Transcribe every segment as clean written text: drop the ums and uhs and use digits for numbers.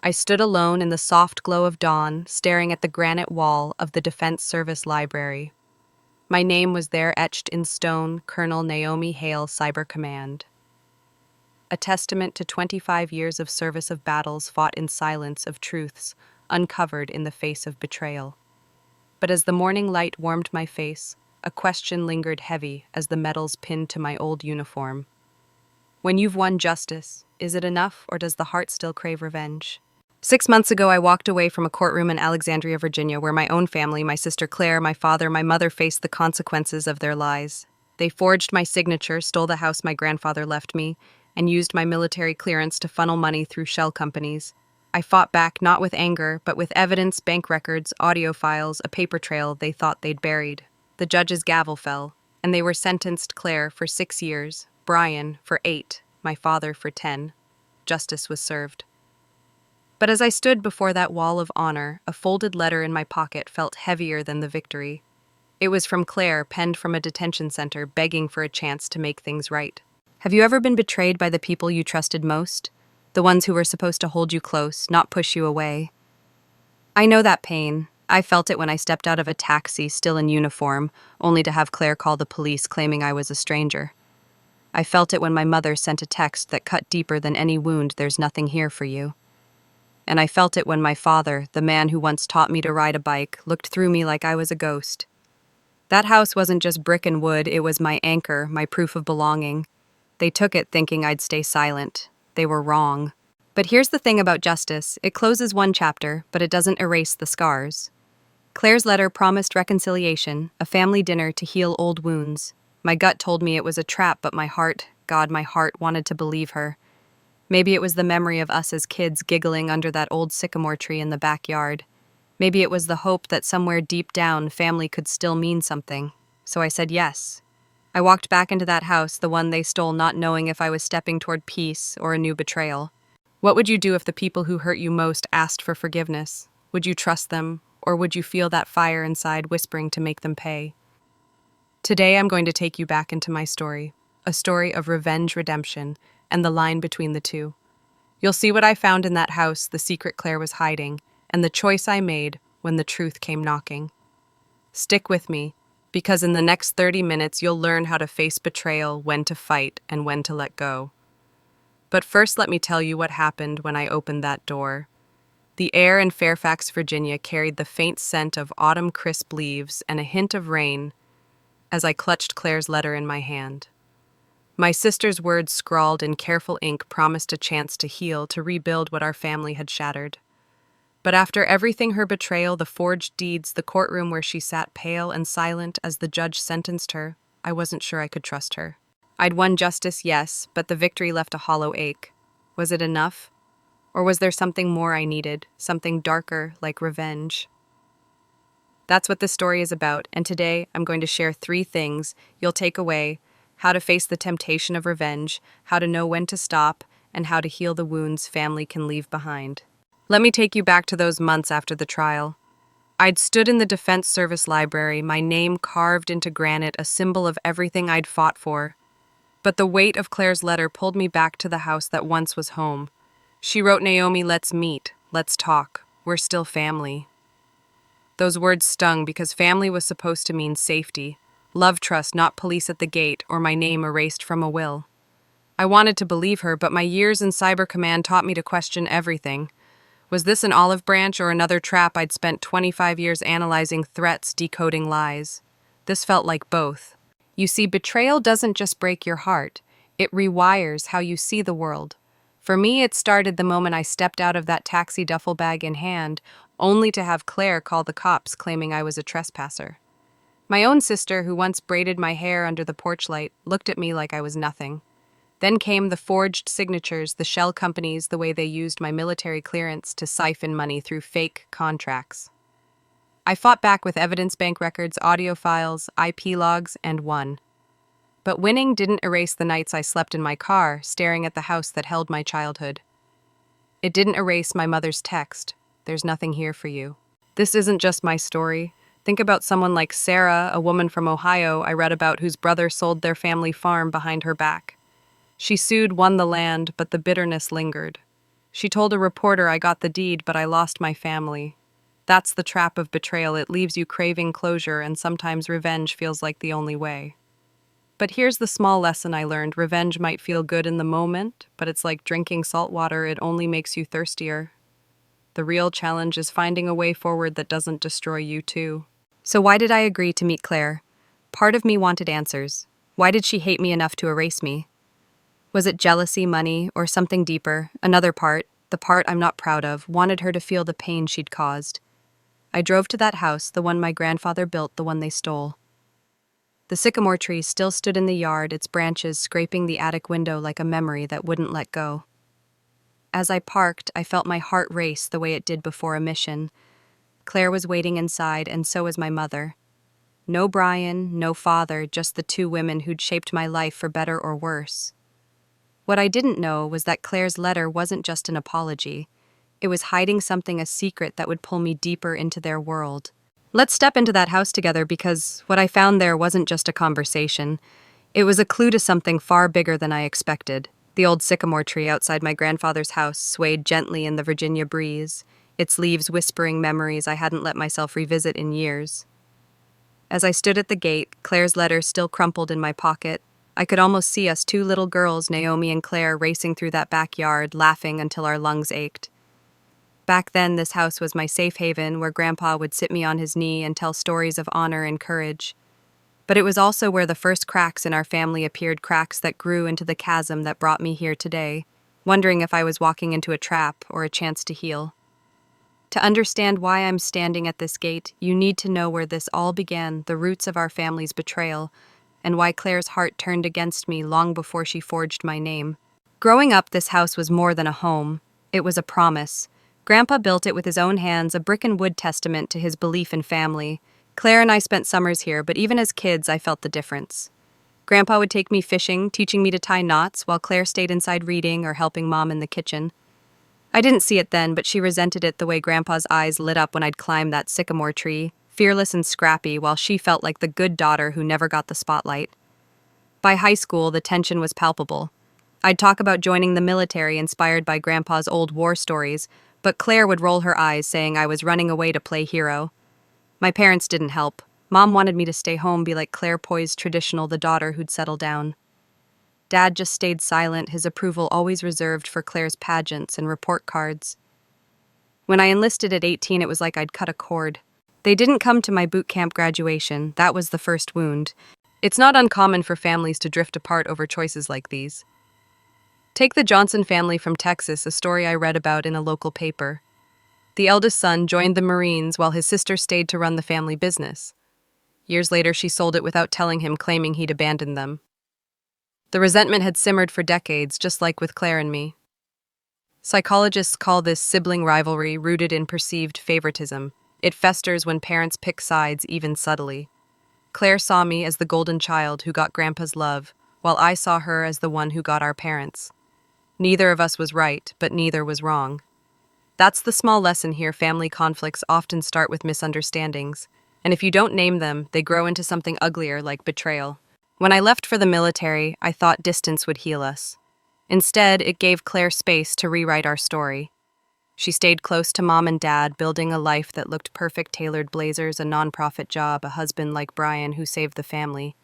I stood alone in the soft glow of dawn, staring at the granite wall of the Defense Service Library. My name was there etched in stone, Colonel Naomi Hale, Cyber Command. A testament to 25 years of service of battles fought in silence of truths, uncovered in the face of betrayal. But as the morning light warmed my face, a question lingered heavy as the medals pinned to my old uniform. When you've won justice, is it enough, or does the heart still crave revenge? 6 months ago, I walked away from a courtroom in Alexandria, Virginia, where my own family, my sister Claire, my father, my mother faced the consequences of their lies. They forged my signature, stole the house my grandfather left me, and used my military clearance to funnel money through shell companies. I fought back not with anger, but with evidence, bank records, audio files, a paper trail they thought they'd buried. The judge's gavel fell, and they were sentenced Claire for 6 years, Brian for 8, my father for 10. Justice was served. But as I stood before that wall of honor, a folded letter in my pocket felt heavier than the victory. It was from Claire, penned from a detention center, begging for a chance to make things right. Have you ever been betrayed by the people you trusted most? The ones who were supposed to hold you close, not push you away? I know that pain. I felt it when I stepped out of a taxi, still in uniform, only to have Claire call the police claiming I was a stranger. I felt it when my mother sent a text that cut deeper than any wound, "There's nothing here for you." And I felt it when my father, the man who once taught me to ride a bike, looked through me like I was a ghost. That house wasn't just brick and wood, it was my anchor, my proof of belonging. They took it thinking I'd stay silent. They were wrong. But here's the thing about justice. It closes one chapter, but it doesn't erase the scars. Claire's letter promised reconciliation, a family dinner to heal old wounds. My gut told me it was a trap, but my heart, God, my heart wanted to believe her. Maybe it was the memory of us as kids giggling under that old sycamore tree in the backyard. Maybe it was the hope that somewhere deep down family could still mean something. So I said yes. I walked back into that house, the one they stole, not knowing if I was stepping toward peace or a new betrayal. What would you do if the people who hurt you most asked for forgiveness? Would you trust them, or would you feel that fire inside whispering to make them pay? Today I'm going to take you back into my story, a story of revenge, redemption, and the line between the two. You'll see what I found in that house, the secret Claire was hiding, and the choice I made when the truth came knocking. Stick with me, because in the next 30 minutes you'll learn how to face betrayal, when to fight, and when to let go. But first, let me tell you what happened when I opened that door. The air in Fairfax, Virginia carried the faint scent of autumn crisp leaves and a hint of rain as I clutched Claire's letter in my hand. My sister's words scrawled in careful ink promised a chance to heal, to rebuild what our family had shattered. But after everything, her betrayal, the forged deeds, the courtroom where she sat pale and silent as the judge sentenced her, I wasn't sure I could trust her. I'd won justice, yes, but the victory left a hollow ache. Was it enough? Or was there something more I needed, something darker, like revenge? That's what this story is about, and today I'm going to share 3 things you'll take away: how to face the temptation of revenge, how to know when to stop, and how to heal the wounds family can leave behind. Let me take you back to those months after the trial. I'd stood in the Defense Service Library, my name carved into granite, a symbol of everything I'd fought for. But the weight of Claire's letter pulled me back to the house that once was home. She wrote, "Naomi, let's meet, let's talk, we're still family." Those words stung because family was supposed to mean safety, love, trust, not police at the gate or my name erased from a will. I wanted to believe her, but my years in Cyber Command taught me to question everything. Was this an olive branch or another trap I'd spent 25 years analyzing threats, decoding lies? This felt like both. You see, betrayal doesn't just break your heart, it rewires how you see the world. For me, it started the moment I stepped out of that taxi, duffel bag in hand, only to have Claire call the cops claiming I was a trespasser. My own sister, who once braided my hair under the porch light, looked at me like I was nothing. Then came the forged signatures, the shell companies, the way they used my military clearance to siphon money through fake contracts. I fought back with evidence, bank records, audio files, IP logs, and won. But winning didn't erase the nights I slept in my car, staring at the house that held my childhood. It didn't erase my mother's text, "There's nothing here for you." This isn't just my story. Think about someone like Sarah, a woman from Ohio I read about whose brother sold their family farm behind her back. She sued, won the land, but the bitterness lingered. She told a reporter I got the deed, but I lost my family. That's the trap of betrayal. It leaves you craving closure, and sometimes revenge feels like the only way. But here's the small lesson I learned. Revenge might feel good in the moment, but it's like drinking salt water. It only makes you thirstier. The real challenge is finding a way forward that doesn't destroy you too. So why did I agree to meet Claire? Part of me wanted answers. Why did she hate me enough to erase me? Was it jealousy, money, or something deeper? Another part, the part I'm not proud of, wanted her to feel the pain she'd caused. I drove to that house, the one my grandfather built, the one they stole. The sycamore tree still stood in the yard, its branches scraping the attic window like a memory that wouldn't let go. As I parked, I felt my heart race the way it did before a mission. Claire was waiting inside, and so was my mother. No Brian, no father, just the two women who'd shaped my life for better or worse. What I didn't know was that Claire's letter wasn't just an apology. It was hiding something, a secret that would pull me deeper into their world. Let's step into that house together, because what I found there wasn't just a conversation. It was a clue to something far bigger than I expected. The old sycamore tree outside my grandfather's house swayed gently in the Virginia breeze, its leaves whispering memories I hadn't let myself revisit in years. As I stood at the gate, Claire's letter still crumpled in my pocket. I could almost see us, two little girls, Naomi and Claire, racing through that backyard, laughing until our lungs ached. Back then, this house was my safe haven, where Grandpa would sit me on his knee and tell stories of honor and courage. But it was also where the first cracks in our family appeared, cracks that grew into the chasm that brought me here today, wondering if I was walking into a trap or a chance to heal. To understand why I'm standing at this gate, you need to know where this all began, the roots of our family's betrayal, and why Claire's heart turned against me long before she forged my name. Growing up, this house was more than a home. It was a promise. Grandpa built it with his own hands, a brick and wood testament to his belief in family. Claire and I spent summers here, but even as kids, I felt the difference. Grandpa would take me fishing, teaching me to tie knots, while Claire stayed inside reading or helping Mom in the kitchen. I didn't see it then, but she resented it, the way Grandpa's eyes lit up when I'd climb that sycamore tree, fearless and scrappy, while she felt like the good daughter who never got the spotlight. By high school, the tension was palpable. I'd talk about joining the military, inspired by Grandpa's old war stories, but Claire would roll her eyes, saying I was running away to play hero. My parents didn't help. Mom wanted me to stay home, be like Claire, poised, traditional, the daughter who'd settle down. Dad just stayed silent, his approval always reserved for Claire's pageants and report cards. When I enlisted at 18, it was like I'd cut a cord. They didn't come to my boot camp graduation. That was the first wound. It's not uncommon for families to drift apart over choices like these. Take the Johnson family from Texas, a story I read about in a local paper. The eldest son joined the Marines while his sister stayed to run the family business. Years later, she sold it without telling him, claiming he'd abandoned them. The resentment had simmered for decades, just like with Claire and me. Psychologists call this sibling rivalry, rooted in perceived favoritism. It festers when parents pick sides, even subtly. Claire saw me as the golden child who got Grandpa's love, while I saw her as the one who got our parents. Neither of us was right, but neither was wrong. That's the small lesson here. Family conflicts often start with misunderstandings, and if you don't name them, they grow into something uglier, like betrayal. When I left for the military, I thought distance would heal us. Instead, it gave Claire space to rewrite our story. She stayed close to Mom and Dad, building a life that looked perfect: tailored blazers, a nonprofit job, a husband like Brian who saved the family.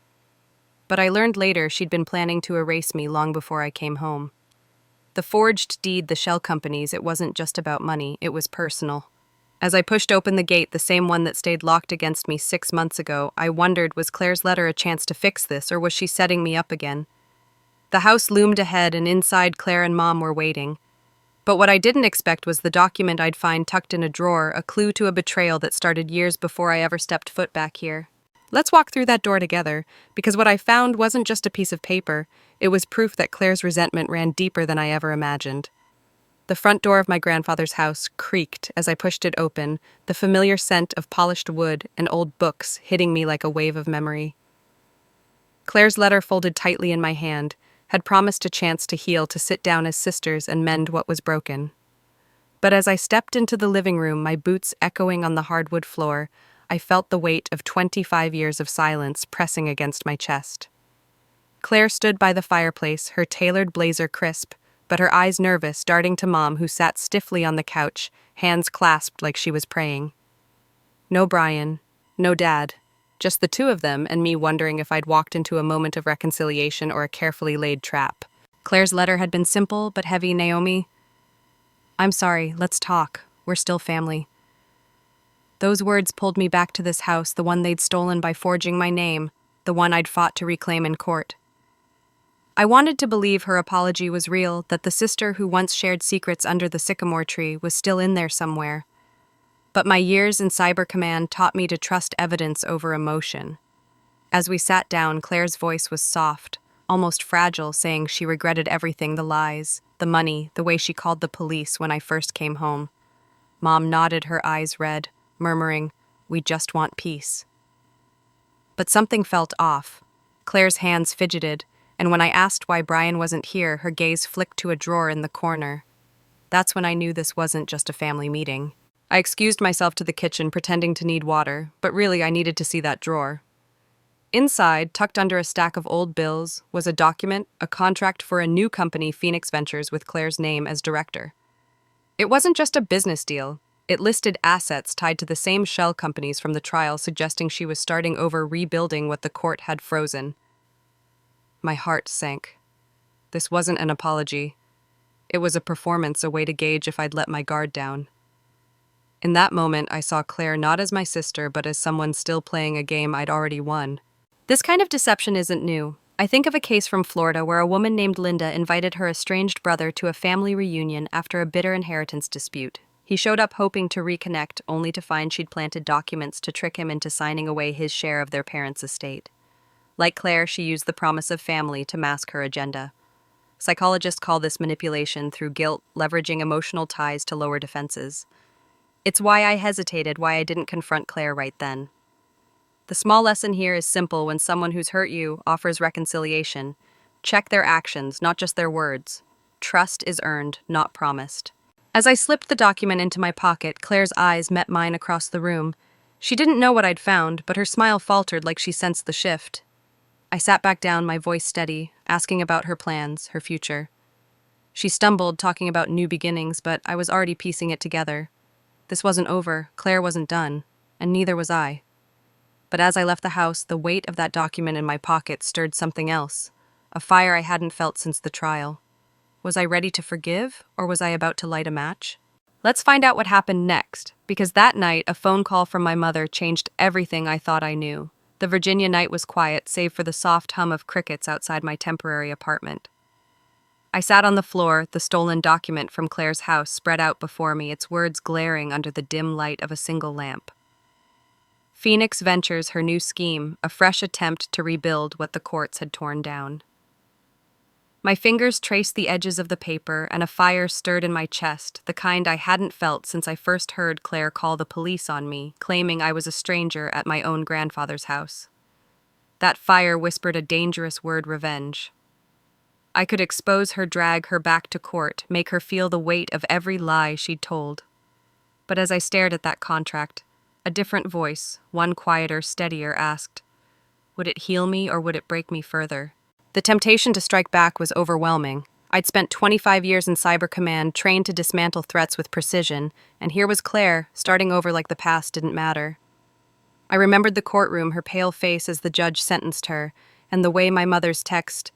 But I learned later she'd been planning to erase me long before I came home. The forged deed, the shell companies, it wasn't just about money, it was personal. As I pushed open the gate, the same one that stayed locked against me 6 months ago, I wondered, was Claire's letter a chance to fix this, or was she setting me up again? The house loomed ahead, and inside, Claire and Mom were waiting. But what I didn't expect was the document I'd find tucked in a drawer, a clue to a betrayal that started years before I ever stepped foot back here. Let's walk through that door together, because what I found wasn't just a piece of paper, it was proof that Claire's resentment ran deeper than I ever imagined. The front door of my grandfather's house creaked as I pushed it open, the familiar scent of polished wood and old books hitting me like a wave of memory. Claire's letter, folded tightly in my hand, had promised a chance to heal, to sit down as sisters and mend what was broken. But as I stepped into the living room, my boots echoing on the hardwood floor, I felt the weight of 25 years of silence pressing against my chest. Claire stood by the fireplace, her tailored blazer crisp, but her eyes nervous, darting to Mom, who sat stiffly on the couch, hands clasped like she was praying. No Brian, no Dad, just the two of them and me wondering if I'd walked into a moment of reconciliation or a carefully laid trap. Claire's letter had been simple but heavy. Naomi, I'm sorry, let's talk. We're still family. Those words pulled me back to this house, the one they'd stolen by forging my name, the one I'd fought to reclaim in court. I wanted to believe her apology was real, that the sister who once shared secrets under the sycamore tree was still in there somewhere. But my years in Cyber Command taught me to trust evidence over emotion. As we sat down, Claire's voice was soft, almost fragile, saying she regretted everything, the lies, the money, the way she called the police when I first came home. Mom nodded, her eyes red, murmuring, "We just want peace." But something felt off. Claire's hands fidgeted, and when I asked why Brian wasn't here, her gaze flicked to a drawer in the corner. That's when I knew this wasn't just a family meeting. I excused myself to the kitchen, pretending to need water, but really I needed to see that drawer. Inside, tucked under a stack of old bills, was a document, a contract for a new company, Phoenix Ventures, with Claire's name as director. It wasn't just a business deal. It listed assets tied to the same shell companies from the trial, suggesting she was starting over, rebuilding what the court had frozen. My heart sank. This wasn't an apology. It was a performance, a way to gauge if I'd let my guard down. In that moment, I saw Claire not as my sister, but as someone still playing a game I'd already won. This kind of deception isn't new. I think of a case from Florida where a woman named Linda invited her estranged brother to a family reunion after a bitter inheritance dispute. He showed up hoping to reconnect, only to find she'd planted documents to trick him into signing away his share of their parents' estate. Like Claire, she used the promise of family to mask her agenda. Psychologists call this manipulation through guilt, leveraging emotional ties to lower defenses. It's why I hesitated, why I didn't confront Claire right then. The small lesson here is simple: when someone who's hurt you offers reconciliation, check their actions, not just their words. Trust is earned, not promised. As I slipped the document into my pocket, Claire's eyes met mine across the room. She didn't know what I'd found, but her smile faltered like she sensed the shift. I sat back down, my voice steady, asking about her plans, her future. She stumbled, talking about new beginnings, but I was already piecing it together. This wasn't over, Claire wasn't done, and neither was I. But as I left the house, the weight of that document in my pocket stirred something else, a fire I hadn't felt since the trial. Was I ready to forgive, or was I about to light a match? Let's find out what happened next, because that night, a phone call from my mother changed everything I thought I knew. The Virginia night was quiet, save for the soft hum of crickets outside my temporary apartment. I sat on the floor, the stolen document from Claire's house spread out before me, its words glaring under the dim light of a single lamp. Phoenix Ventures, her new scheme, a fresh attempt to rebuild what the courts had torn down. My fingers traced the edges of the paper, and a fire stirred in my chest, the kind I hadn't felt since I first heard Claire call the police on me, claiming I was a stranger at my own grandfather's house. That fire whispered a dangerous word: revenge. I could expose her, drag her back to court, make her feel the weight of every lie she'd told. But as I stared at that contract, a different voice, one quieter, steadier, asked, would it heal me or would it break me further? The temptation to strike back was overwhelming. I'd spent 25 years in Cyber Command, trained to dismantle threats with precision, and here was Claire, starting over like the past didn't matter. I remembered the courtroom, her pale face as the judge sentenced her, and the way my mother's text,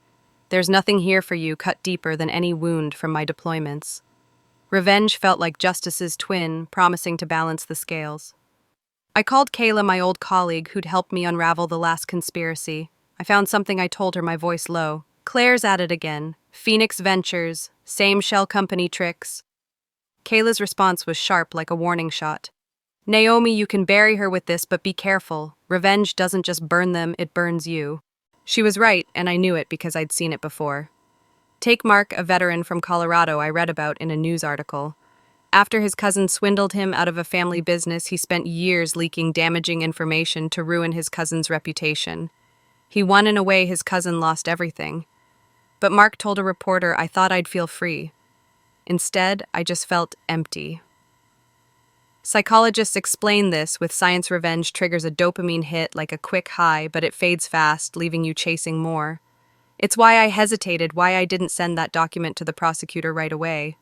"There's nothing here for you," cut deeper than any wound from my deployments. Revenge felt like justice's twin, promising to balance the scales. I called Kayla, my old colleague, who'd helped me unravel the last conspiracy. I found something, I told her, my voice low. "Claire's at it again. Phoenix Ventures. Same shell company tricks." Kayla's response was sharp, like a warning shot. "Naomi, you can bury her with this, but be careful. Revenge doesn't just burn them, it burns you." She was right, and I knew it because I'd seen it before. Take Mark, a veteran from Colorado I read about in a news article. After his cousin swindled him out of a family business, he spent years leaking damaging information to ruin his cousin's reputation. He won in a way his cousin lost everything. But Mark told a reporter I thought I'd feel free. Instead, I just felt empty. Psychologists explain this with science. Revenge triggers a dopamine hit like a quick high, but it fades fast, leaving you chasing more. It's why I hesitated, why I didn't send that document to the prosecutor right away.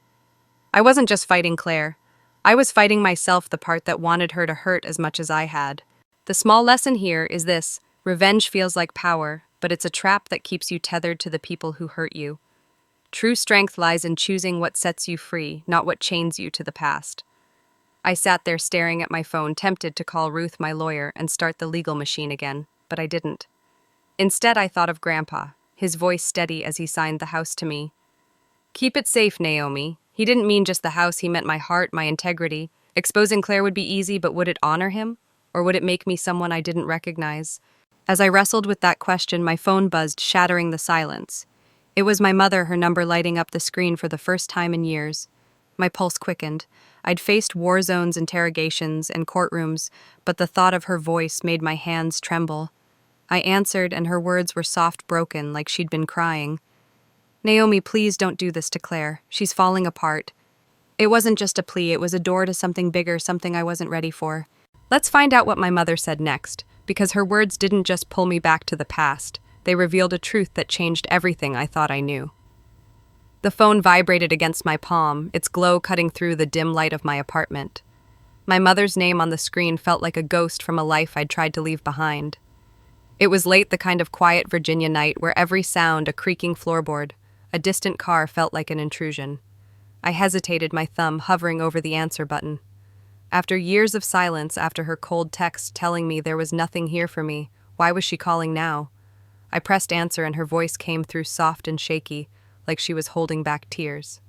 I wasn't just fighting Claire. I was fighting myself, the part that wanted her to hurt as much as I had. The small lesson here is this: revenge feels like power, but it's a trap that keeps you tethered to the people who hurt you. True strength lies in choosing what sets you free, not what chains you to the past. I sat there staring at my phone, tempted to call Ruth, my lawyer, and start the legal machine again, but I didn't. Instead, I thought of Grandpa, his voice steady as he signed the house to me. "Keep it safe, Naomi." He didn't mean just the house, he meant my heart, my integrity. Exposing Claire would be easy, but would it honor him? Or would it make me someone I didn't recognize? As I wrestled with that question, my phone buzzed, shattering the silence. It was my mother, her number lighting up the screen for the first time in years. My pulse quickened. I'd faced war zones, interrogations, and courtrooms, but the thought of her voice made my hands tremble. I answered, and her words were soft, broken, like she'd been crying. "Naomi, please don't do this to Claire. She's falling apart." It wasn't just a plea, it was a door to something bigger, something I wasn't ready for. Let's find out what my mother said next, because her words didn't just pull me back to the past. They revealed a truth that changed everything I thought I knew. The phone vibrated against my palm, its glow cutting through the dim light of my apartment. My mother's name on the screen felt like a ghost from a life I'd tried to leave behind. It was late, the kind of quiet Virginia night where every sound, a creaking floorboard, a distant car, felt like an intrusion. I hesitated, my thumb hovering over the answer button. After years of silence, after her cold text telling me there was nothing here for me, why was she calling now? I pressed answer, and her voice came through soft and shaky, like she was holding back tears.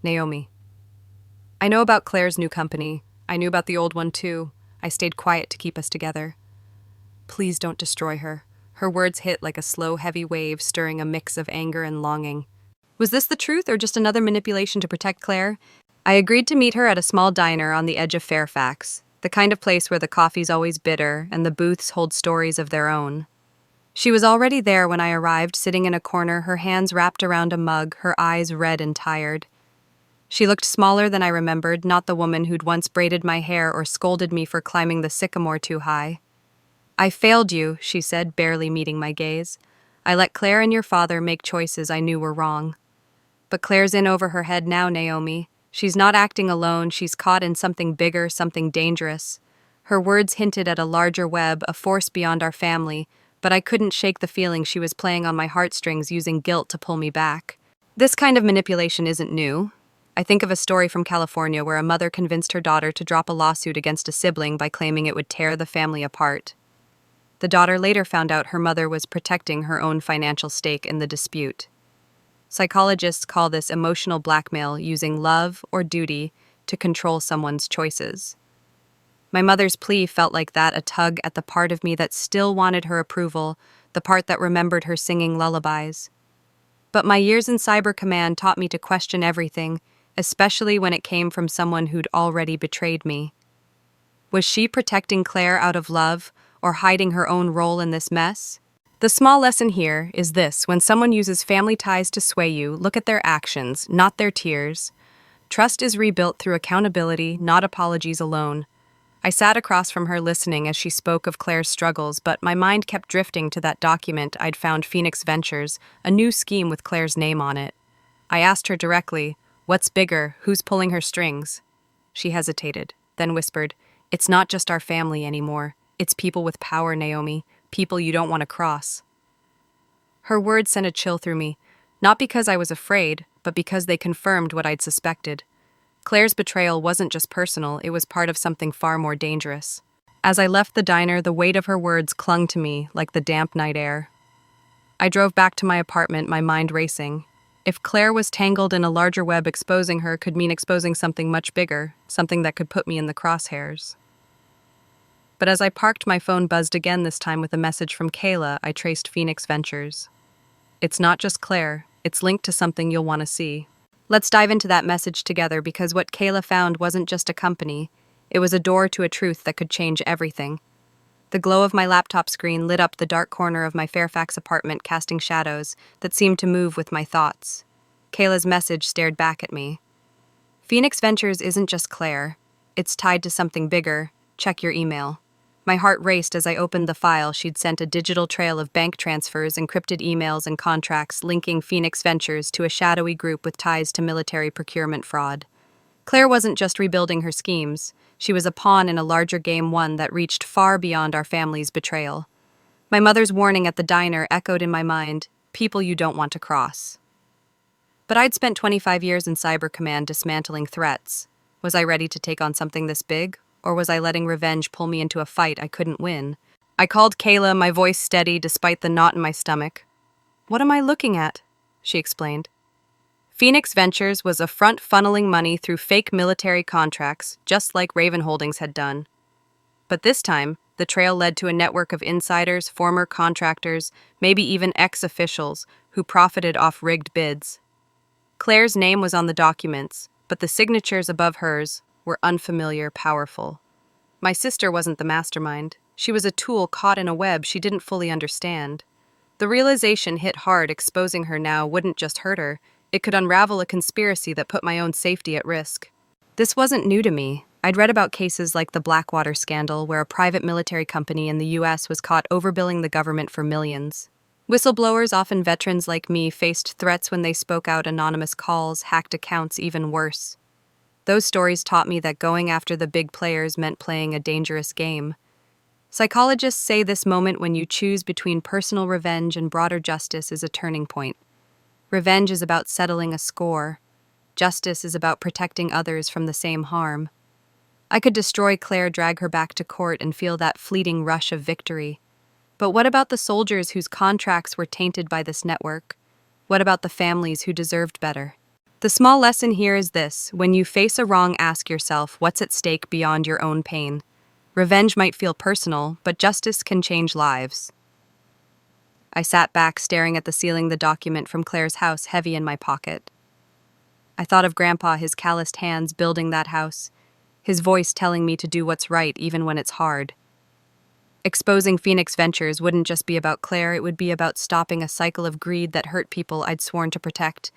"Naomi. I know about Claire's new company. I knew about the old one too. I stayed quiet to keep us together. Please don't destroy her." Her words hit like a slow, heavy wave, stirring a mix of anger and longing. Was this the truth, or just another manipulation to protect Claire? I agreed to meet her at a small diner on the edge of Fairfax, the kind of place where the coffee's always bitter and the booths hold stories of their own. She was already there when I arrived, sitting in a corner, her hands wrapped around a mug, her eyes red and tired. She looked smaller than I remembered, not the woman who'd once braided my hair or scolded me for climbing the sycamore too high. "I failed you," she said, barely meeting my gaze. "I let Claire and your father make choices I knew were wrong. But Claire's in over her head now, Naomi. She's not acting alone, she's caught in something bigger, something dangerous." Her words hinted at a larger web, a force beyond our family, but I couldn't shake the feeling she was playing on my heartstrings, using guilt to pull me back. This kind of manipulation isn't new. I think of a story from California where a mother convinced her daughter to drop a lawsuit against a sibling by claiming it would tear the family apart. The daughter later found out her mother was protecting her own financial stake in the dispute. Psychologists call this emotional blackmail, using love or duty to control someone's choices. My mother's plea felt like that, a tug at the part of me that still wanted her approval, the part that remembered her singing lullabies. But my years in Cyber Command taught me to question everything, especially when it came from someone who'd already betrayed me. Was she protecting Claire out of love, or hiding her own role in this mess? The small lesson here is this: when someone uses family ties to sway you, look at their actions, not their tears. Trust is rebuilt through accountability, not apologies alone. I sat across from her listening as she spoke of Claire's struggles, but my mind kept drifting to that document I'd found, Phoenix Ventures, a new scheme with Claire's name on it. I asked her directly, "What's bigger? Who's pulling her strings?" She hesitated, then whispered, "It's not just our family anymore. It's people with power, Naomi. People you don't want to cross." Her words sent a chill through me, not because I was afraid, but because they confirmed what I'd suspected. Claire's betrayal wasn't just personal, it was part of something far more dangerous. As I left the diner, the weight of her words clung to me like the damp night air. I drove back to my apartment, my mind racing. If Claire was tangled in a larger web, exposing her could mean exposing something much bigger, something that could put me in the crosshairs. But as I parked, my phone buzzed again, this time with a message from Kayla. I traced Phoenix Ventures. "It's not just Claire, it's linked to something you'll want to see." Let's dive into that message together, because what Kayla found wasn't just a company, it was a door to a truth that could change everything. The glow of my laptop screen lit up the dark corner of my Fairfax apartment, casting shadows that seemed to move with my thoughts. Kayla's message stared back at me. "Phoenix Ventures isn't just Claire. It's tied to something bigger. Check your email." My heart raced as I opened the file. She'd sent a digital trail of bank transfers, encrypted emails, and contracts linking Phoenix Ventures to a shadowy group with ties to military procurement fraud. Claire wasn't just rebuilding her schemes. She was a pawn in a larger game, one that reached far beyond our family's betrayal. My mother's warning at the diner echoed in my mind, people you don't want to cross. But I'd spent 25 years in Cyber Command dismantling threats. Was I ready to take on something this big? Or was I letting revenge pull me into a fight I couldn't win? I called Kayla, my voice steady despite the knot in my stomach. "What am I looking at?" she explained. Phoenix Ventures was a front funneling money through fake military contracts, just like Raven Holdings had done. But this time, the trail led to a network of insiders, former contractors, maybe even ex-officials, who profited off rigged bids. Claire's name was on the documents, but the signatures above hers were unfamiliar, powerful. My sister wasn't the mastermind. She was a tool caught in a web she didn't fully understand. The realization hit hard. Exposing her now wouldn't just hurt her, it could unravel a conspiracy that put my own safety at risk. This wasn't new to me. I'd read about cases like the Blackwater scandal, where a private military company in the US was caught overbilling the government for millions. Whistleblowers, often veterans like me, faced threats when they spoke out, anonymous calls, hacked accounts, even worse. Those stories taught me that going after the big players meant playing a dangerous game. Psychologists say this moment when you choose between personal revenge and broader justice is a turning point. Revenge is about settling a score. Justice is about protecting others from the same harm. I could destroy Claire, drag her back to court, and feel that fleeting rush of victory. But what about the soldiers whose contracts were tainted by this network? What about the families who deserved better? The small lesson here is this: when you face a wrong, ask yourself, what's at stake beyond your own pain? Revenge might feel personal, but justice can change lives. I sat back, staring at the ceiling, the document from Claire's house heavy in my pocket. I thought of Grandpa, his calloused hands building that house, his voice telling me to do what's right even when it's hard. Exposing Phoenix Ventures wouldn't just be about Claire, it would be about stopping a cycle of greed that hurt people I'd sworn to protect.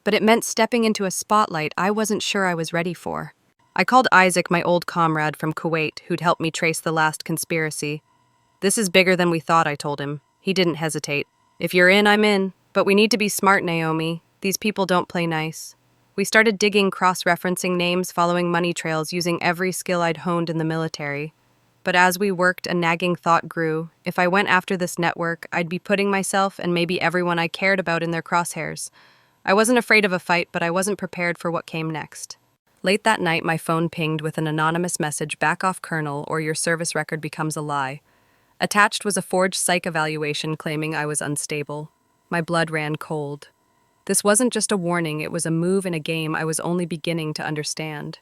But it meant stepping into a spotlight I wasn't sure I was ready for. I called Isaac, my old comrade from Kuwait, who'd helped me trace the last conspiracy. "This is bigger than we thought," I told him. He didn't hesitate. "If you're in, I'm in. But we need to be smart, Naomi. These people don't play nice." We started digging, cross-referencing names, following money trails, using every skill I'd honed in the military. But as we worked, a nagging thought grew. If I went after this network, I'd be putting myself and maybe everyone I cared about in their crosshairs. I wasn't afraid of a fight, but I wasn't prepared for what came next. Late that night, my phone pinged with an anonymous message: "Back off, Colonel, or your service record becomes a lie." Attached was a forged psych evaluation claiming I was unstable. My blood ran cold. This wasn't just a warning, it was a move in a game I was only beginning to understand.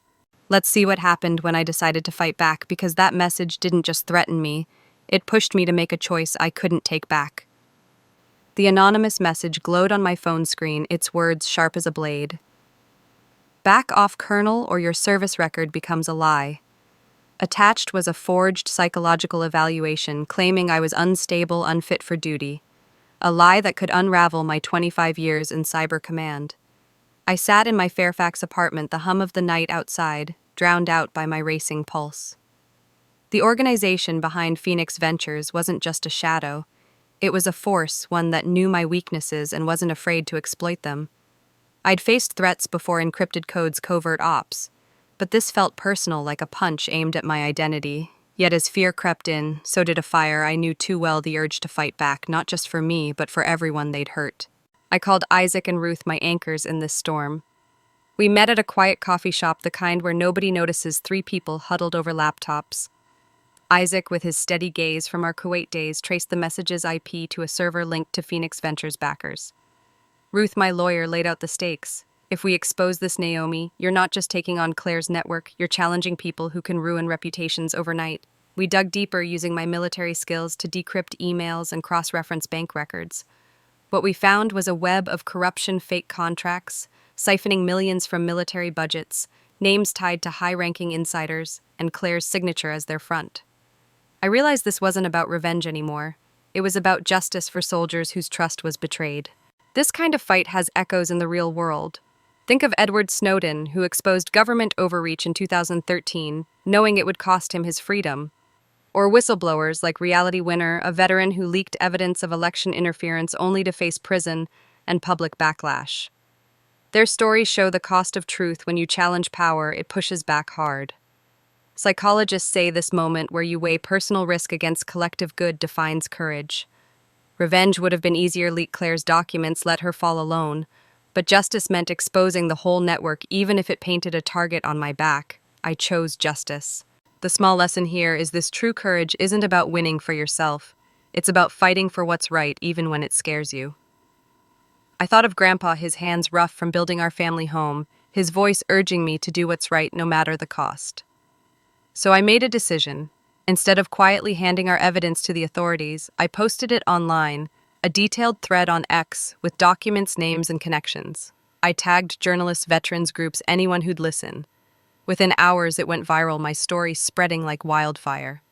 Let's see what happened when I decided to fight back, because that message didn't just threaten me, it pushed me to make a choice I couldn't take back. The anonymous message glowed on my phone screen, its words sharp as a blade. "Back off, Colonel, or your service record becomes a lie." Attached was a forged psychological evaluation claiming I was unstable, unfit for duty. A lie that could unravel my 25 years in Cyber Command. I sat in my Fairfax apartment, the hum of the night outside, drowned out by my racing pulse. The organization behind Phoenix Ventures wasn't just a shadow. It was a force, one that knew my weaknesses and wasn't afraid to exploit them. I'd faced threats before: encrypted codes, covert ops. But this felt personal, like a punch aimed at my identity. Yet as fear crept in, so did a fire. I knew too well the urge to fight back, not just for me, but for everyone they'd hurt. I called Isaac and Ruth, my anchors in this storm. We met at a quiet coffee shop, the kind where nobody notices, 3 people huddled over laptops. Isaac, with his steady gaze from our Kuwait days, traced the message's IP to a server linked to Phoenix Ventures backers. Ruth, my lawyer, laid out the stakes. "If we expose this, Naomi, you're not just taking on Claire's network, you're challenging people who can ruin reputations overnight." We dug deeper, using my military skills to decrypt emails and cross-reference bank records. What we found was a web of corruption, fake contracts, siphoning millions from military budgets, names tied to high-ranking insiders, and Claire's signature as their front. I realized this wasn't about revenge anymore. It was about justice for soldiers whose trust was betrayed. This kind of fight has echoes in the real world. Think of Edward Snowden, who exposed government overreach in 2013, knowing it would cost him his freedom. Or whistleblowers like reality winner, a veteran who leaked evidence of election interference only to face prison and public backlash. Their stories show the cost of truth. When you challenge power, it pushes back hard. Psychologists say this moment where you weigh personal risk against collective good defines courage. Revenge would have been easier. Leak Claire's documents, let her fall alone. But justice meant exposing the whole network, even if it painted a target on my back. I chose justice. The small lesson here is this: true courage isn't about winning for yourself. It's about fighting for what's right, even when it scares you. I thought of Grandpa, his hands rough from building our family home, his voice urging me to do what's right no matter the cost. So I made a decision. Instead of quietly handing our evidence to the authorities, I posted it online, a detailed thread on X with documents, names, and connections. I tagged journalists, veterans groups, anyone who'd listen. Within hours, it went viral, my story spreading like wildfire.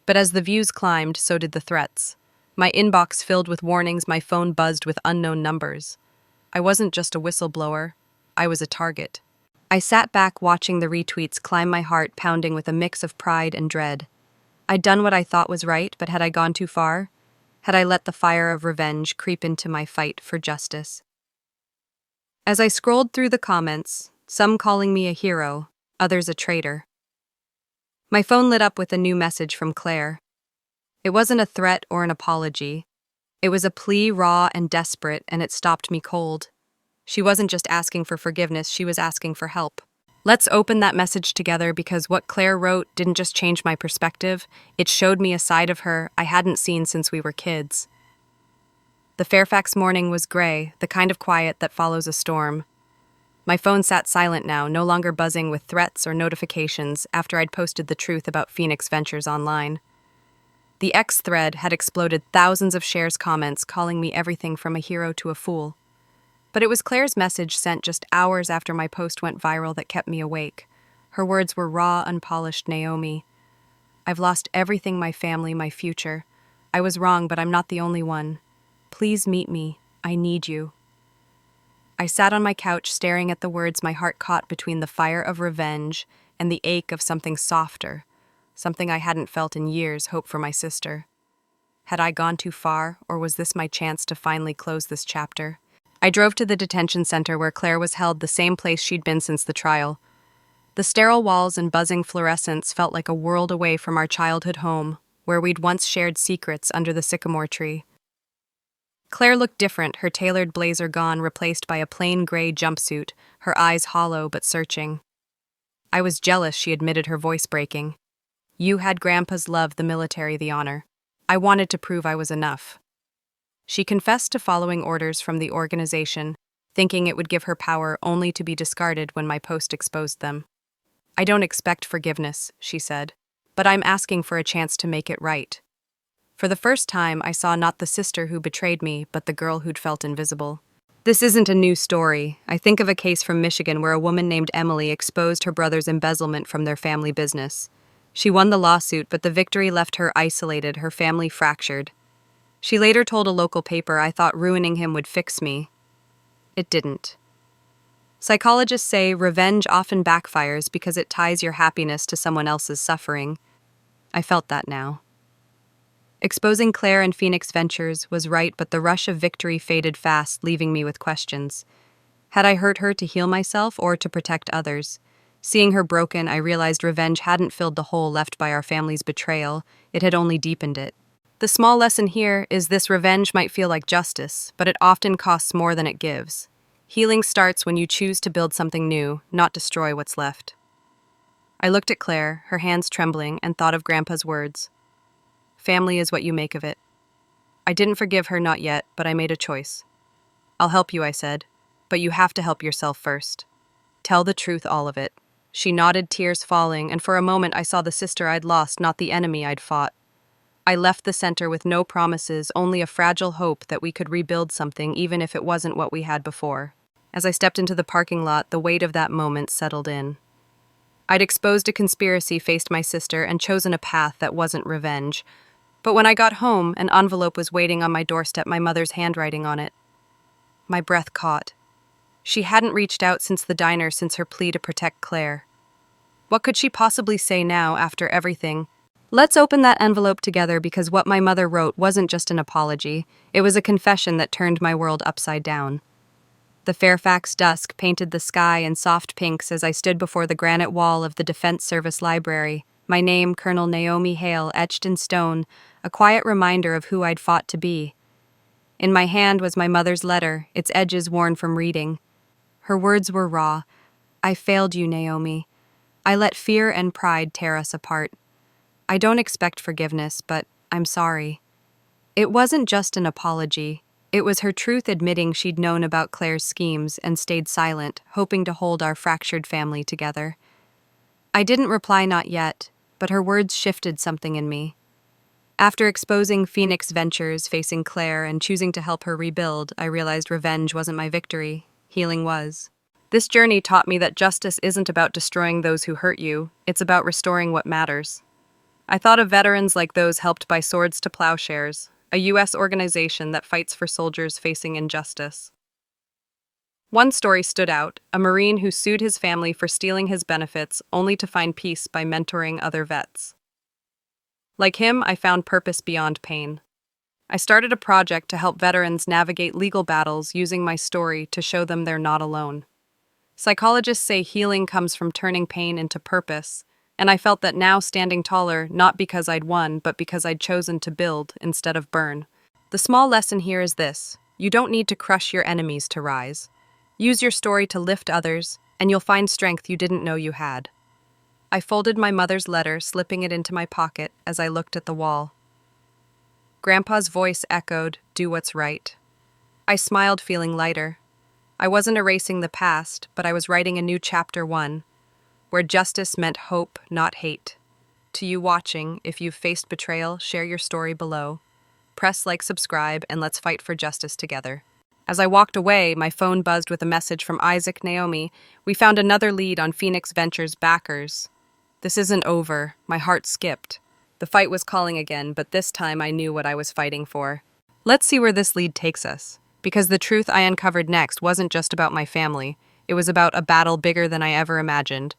But as the views climbed, so did the threats. My inbox filled with warnings, my phone buzzed with unknown numbers. I wasn't just a whistleblower, I was a target. I sat back watching the retweets climb, my heart pounding with a mix of pride and dread. I'd done what I thought was right, but had I gone too far? Had I let the fire of revenge creep into my fight for justice? As I scrolled through the comments, some calling me a hero, others a traitor, my phone lit up with a new message from Claire. It wasn't a threat or an apology. It was a plea, raw and desperate, and it stopped me cold. She wasn't just asking for forgiveness, she was asking for help. Let's open that message together, because what Claire wrote didn't just change my perspective, it showed me a side of her I hadn't seen since we were kids. The Fairfax morning was gray, the kind of quiet that follows a storm. My phone sat silent now, no longer buzzing with threats or notifications after I'd posted the truth about Phoenix Ventures online. The X thread had exploded, thousands of shares, comments calling me everything from a hero to a fool. But it was Claire's message sent just hours after my post went viral that kept me awake. Her words were raw, unpolished. Naomi, I've lost everything, my family, my future. I was wrong, but I'm not the only one. Please meet me. I need you. I sat on my couch staring at the words, my heart caught between the fire of revenge and the ache of something softer, something I hadn't felt in years, hope for my sister. Had I gone too far, or was this my chance to finally close this chapter? I drove to the detention center where Claire was held, the same place she'd been since the trial. The sterile walls and buzzing fluorescents felt like a world away from our childhood home, where we'd once shared secrets under the sycamore tree. Claire looked different, her tailored blazer gone, replaced by a plain gray jumpsuit, her eyes hollow but searching. I was jealous, she admitted, her voice breaking. You had Grandpa's love, the military, the honor. I wanted to prove I was enough. She confessed to following orders from the organization, thinking it would give her power, only to be discarded when my post exposed them. I don't expect forgiveness, she said, but I'm asking for a chance to make it right. For the first time, I saw not the sister who betrayed me, but the girl who'd felt invisible. This isn't a new story. I think of a case from Michigan where a woman named Emily exposed her brother's embezzlement from their family business. She won the lawsuit, but the victory left her isolated, her family fractured. She later told a local paper, I thought ruining him would fix me. It didn't. Psychologists say revenge often backfires because it ties your happiness to someone else's suffering. I felt that now. Exposing Claire and Phoenix Ventures was right, but the rush of victory faded fast, leaving me with questions. Had I hurt her to heal myself or to protect others? Seeing her broken, I realized revenge hadn't filled the hole left by our family's betrayal, it had only deepened it. The small lesson here is this: revenge might feel like justice, but it often costs more than it gives. Healing starts when you choose to build something new, not destroy what's left. I looked at Claire, her hands trembling, and thought of Grandpa's words. Family is what you make of it. I didn't forgive her, not yet, but I made a choice. I'll help you, I said, but you have to help yourself first. Tell the truth, all of it. She nodded, tears falling, and for a moment I saw the sister I'd lost, not the enemy I'd fought. I left the center with no promises, only a fragile hope that we could rebuild something, even if it wasn't what we had before. As I stepped into the parking lot, the weight of that moment settled in. I'd exposed a conspiracy, faced my sister, and chosen a path that wasn't revenge. But when I got home, an envelope was waiting on my doorstep, my mother's handwriting on it. My breath caught. She hadn't reached out since the diner, since her plea to protect Claire. What could she possibly say now after everything? Let's open that envelope together because what my mother wrote wasn't just an apology, it was a confession that turned my world upside down. The Fairfax dusk painted the sky in soft pinks as I stood before the granite wall of the Defense Service Library, my name, Colonel Naomi Hale, etched in stone, a quiet reminder of who I'd fought to be. In my hand was my mother's letter, its edges worn from reading. Her words were raw. I failed you, Naomi. I let fear and pride tear us apart. I don't expect forgiveness, but I'm sorry. It wasn't just an apology. It was her truth admitting she'd known about Claire's schemes and stayed silent, hoping to hold our fractured family together. I didn't reply not yet, but her words shifted something in me. After exposing Phoenix Ventures facing Claire and choosing to help her rebuild, I realized revenge wasn't my victory. Healing was. This journey taught me that justice isn't about destroying those who hurt you, it's about restoring what matters. I thought of veterans like those helped by Swords to Plowshares, a U.S. organization that fights for soldiers facing injustice. One story stood out, a Marine who sued his family for stealing his benefits only to find peace by mentoring other vets. Like him, I found purpose beyond pain. I started a project to help veterans navigate legal battles using my story to show them they're not alone. Psychologists say healing comes from turning pain into purpose, and I felt that now standing taller, not because I'd won, but because I'd chosen to build instead of burn. The small lesson here is this: you don't need to crush your enemies to rise. Use your story to lift others, and you'll find strength you didn't know you had. I folded my mother's letter, slipping it into my pocket as I looked at the wall. Grandpa's voice echoed, "Do what's right." I smiled, feeling lighter. I wasn't erasing the past, but I was writing a new chapter 1, where justice meant hope, not hate. To you watching, if you've faced betrayal, share your story below. Press like, subscribe, and let's fight for justice together. As I walked away, my phone buzzed with a message from Isaac Naomi. We found another lead on Phoenix Ventures backers. This isn't over. My heart skipped. The fight was calling again, but this time I knew what I was fighting for. Let's see where this lead takes us. Because the truth I uncovered next wasn't just about my family. It was about a battle bigger than I ever imagined.